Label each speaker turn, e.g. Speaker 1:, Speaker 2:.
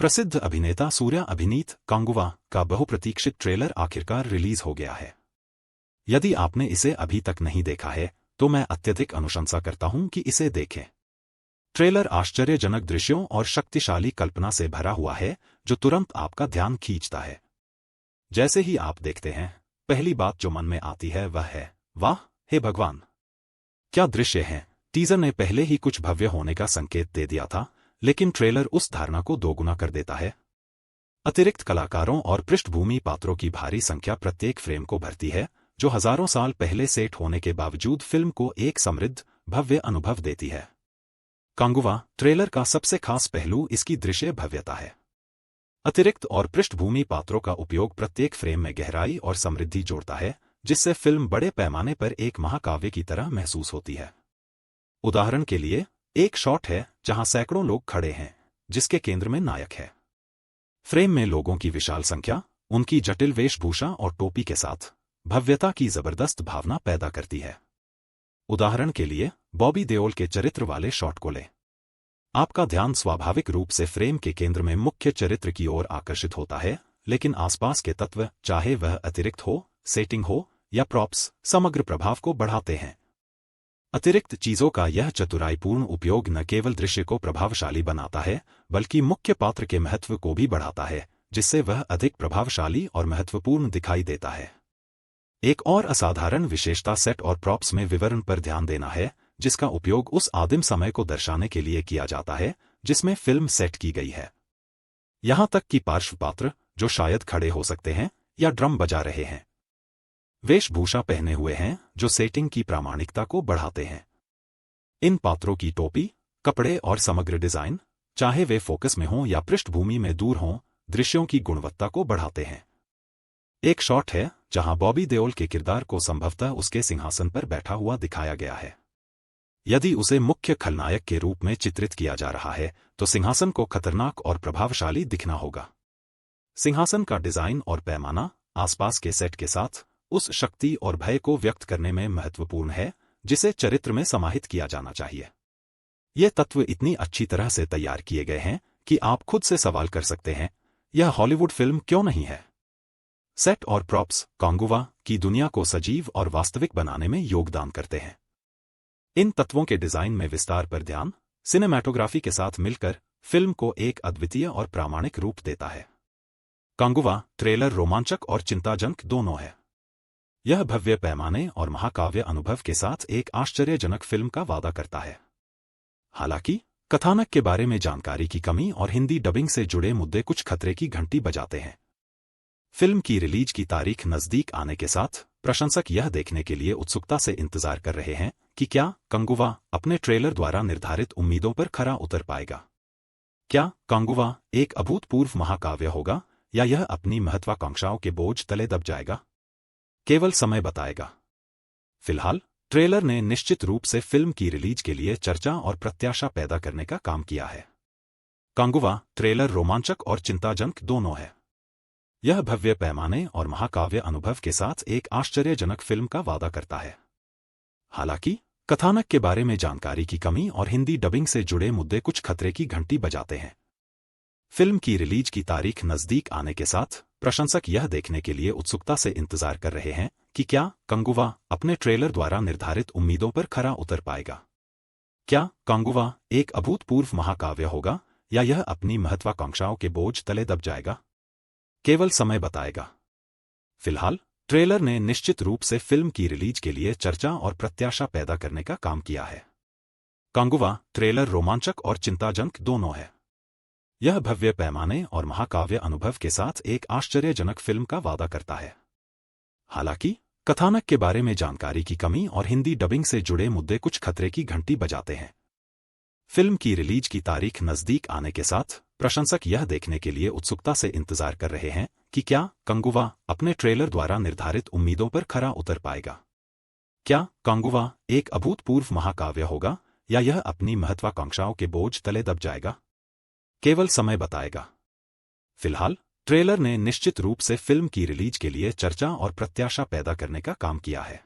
Speaker 1: प्रसिद्ध अभिनेता सूर्या अभिनीत कांगुवा का बहुप्रतीक्षित ट्रेलर आखिरकार रिलीज हो गया है। यदि आपने इसे अभी तक नहीं देखा है तो मैं अत्यधिक अनुशंसा करता हूं कि इसे देखें। ट्रेलर आश्चर्यजनक दृश्यों और शक्तिशाली कल्पना से भरा हुआ है जो तुरंत आपका ध्यान खींचता है। जैसे ही आप देखते हैं, पहली बात जो मन में आती है वह है, वाह, हे भगवान, क्या दृश्य है। टीजर ने पहले ही कुछ भव्य होने का संकेत दे दिया था, लेकिन ट्रेलर उस धारणा को दोगुना कर देता है। अतिरिक्त कलाकारों और पृष्ठभूमि पात्रों की भारी संख्या प्रत्येक फ्रेम को भरती है, जो हजारों साल पहले सेट होने के बावजूद फिल्म को एक समृद्ध, भव्य अनुभव देती है। कांगुवा ट्रेलर का सबसे खास पहलू इसकी दृश्य भव्यता है। अतिरिक्त और पृष्ठभूमि पात्रों का उपयोग प्रत्येक फ्रेम में गहराई और समृद्धि जोड़ता है, जिससे फिल्म बड़े पैमाने पर एक महाकाव्य की तरह महसूस होती है। उदाहरण के लिए, एक शॉट है जहां सैकड़ों लोग खड़े हैं, जिसके केंद्र में नायक है। फ्रेम में लोगों की विशाल संख्या, उनकी जटिल वेशभूषा और टोपी के साथ भव्यता की जबरदस्त भावना पैदा करती है। उदाहरण के लिए, बॉबी देओल के चरित्र वाले शॉट को लें। आपका ध्यान स्वाभाविक रूप से फ्रेम के केंद्र में मुख्य चरित्र की ओर आकर्षित होता है, लेकिन आसपास के तत्व, चाहे वह अतिरिक्त हो, सेटिंग हो या प्रॉप्स, समग्र प्रभाव को बढ़ाते हैं। अतिरिक्त चीजों का यह चतुराईपूर्ण उपयोग न केवल दृश्य को प्रभावशाली बनाता है, बल्कि मुख्य पात्र के महत्व को भी बढ़ाता है, जिससे वह अधिक प्रभावशाली और महत्वपूर्ण दिखाई देता है। एक और असाधारण विशेषता सेट और प्रॉप्स में विवरण पर ध्यान देना है, जिसका उपयोग उस आदिम समय को दर्शाने के लिए किया जाता है जिसमें फिल्म सेट की गई है। यहां तक कि पार्श्व पात्र, जो शायद खड़े हो सकते हैं या ड्रम बजा रहे हैं, वेशभूषा पहने हुए हैं जो सेटिंग की प्रामाणिकता को बढ़ाते हैं। इन पात्रों की टोपी, कपड़े और समग्र डिजाइन, चाहे वे फोकस में हों या पृष्ठभूमि में दूर हों, दृश्यों की गुणवत्ता को बढ़ाते हैं। एक शॉट है जहां बॉबी देओल के किरदार को संभवतः उसके सिंहासन पर बैठा हुआ दिखाया गया है। यदि उसे मुख्य खलनायक के रूप में चित्रित किया जा रहा है, तो सिंहासन को खतरनाक और प्रभावशाली दिखना होगा। सिंहासन का डिजाइन और पैमाना आसपास के सेट के साथ उस शक्ति और भय को व्यक्त करने में महत्वपूर्ण है जिसे चरित्र में समाहित किया जाना चाहिए। ये तत्व इतनी अच्छी तरह से तैयार किए गए हैं कि आप खुद से सवाल कर सकते हैं, यह हॉलीवुड फिल्म क्यों नहीं है। सेट और प्रॉप्स कांगुवा की दुनिया को सजीव और वास्तविक बनाने में योगदान करते हैं। इन तत्वों के डिजाइन में विस्तार पर ध्यान, सिनेमैटोग्राफी के साथ मिलकर फिल्म को एक अद्वितीय और प्रामाणिक रूप देता है। कांगुवा ट्रेलर रोमांचक और चिंताजनक दोनों है। यह भव्य पैमाने और महाकाव्य अनुभव के साथ एक आश्चर्यजनक फिल्म का वादा करता है। हालांकि कथानक के बारे में जानकारी की कमी और हिंदी डबिंग से जुड़े मुद्दे कुछ खतरे की घंटी बजाते हैं। फिल्म की रिलीज की तारीख नजदीक आने के साथ प्रशंसक यह देखने के लिए उत्सुकता से इंतजार कर रहे हैं कि क्या कांगुवा अपने ट्रेलर द्वारा निर्धारित उम्मीदों पर खरा उतर पाएगा। क्या कांगुवा एक अभूतपूर्व महाकाव्य होगा या यह अपनी महत्वाकांक्षाओं के बोझ तले दब जाएगा? केवल समय बताएगा। फिलहाल ट्रेलर ने निश्चित रूप से फिल्म की रिलीज के लिए चर्चा और प्रत्याशा पैदा करने का काम किया है। कांगुवा ट्रेलर रोमांचक और चिंताजनक दोनों है। यह भव्य पैमाने और महाकाव्य अनुभव के साथ एक आश्चर्यजनक फिल्म का वादा करता है। हालांकि कथानक के बारे में जानकारी की कमी और हिंदी डबिंग से जुड़े मुद्दे कुछ खतरे की घंटी बजाते हैं। फिल्म की रिलीज की तारीख नजदीक आने के साथ प्रशंसक यह देखने के लिए उत्सुकता से इंतजार कर रहे हैं कि क्या कांगुवा अपने ट्रेलर द्वारा निर्धारित उम्मीदों पर खरा उतर पाएगा। क्या कांगुवा एक अभूतपूर्व महाकाव्य होगा या यह अपनी महत्वाकांक्षाओं के बोझ तले दब जाएगा? केवल समय बताएगा। फिलहाल ट्रेलर ने निश्चित रूप से फिल्म की रिलीज के लिए चर्चा और प्रत्याशा पैदा करने का काम किया है। कांगुवा ट्रेलर रोमांचक और चिंताजनक दोनों है। यह भव्य पैमाने और महाकाव्य अनुभव के साथ एक आश्चर्यजनक फिल्म का वादा करता है। हालांकि कथानक के बारे में जानकारी की कमी और हिंदी डबिंग से जुड़े मुद्दे कुछ खतरे की घंटी बजाते हैं। फिल्म की रिलीज की तारीख नजदीक आने के साथ प्रशंसक यह देखने के लिए उत्सुकता से इंतजार कर रहे हैं कि क्या कांगुवा अपने ट्रेलर द्वारा निर्धारित उम्मीदों पर खरा उतर पाएगा। क्या कांगुवा एक अभूतपूर्व महाकाव्य होगा या यह अपनी महत्वाकांक्षाओं के बोझ तले दब जाएगा? केवल समय बताएगा। फिलहाल ट्रेलर ने निश्चित रूप से फिल्म की रिलीज के लिए चर्चा और प्रत्याशा पैदा करने का काम किया है।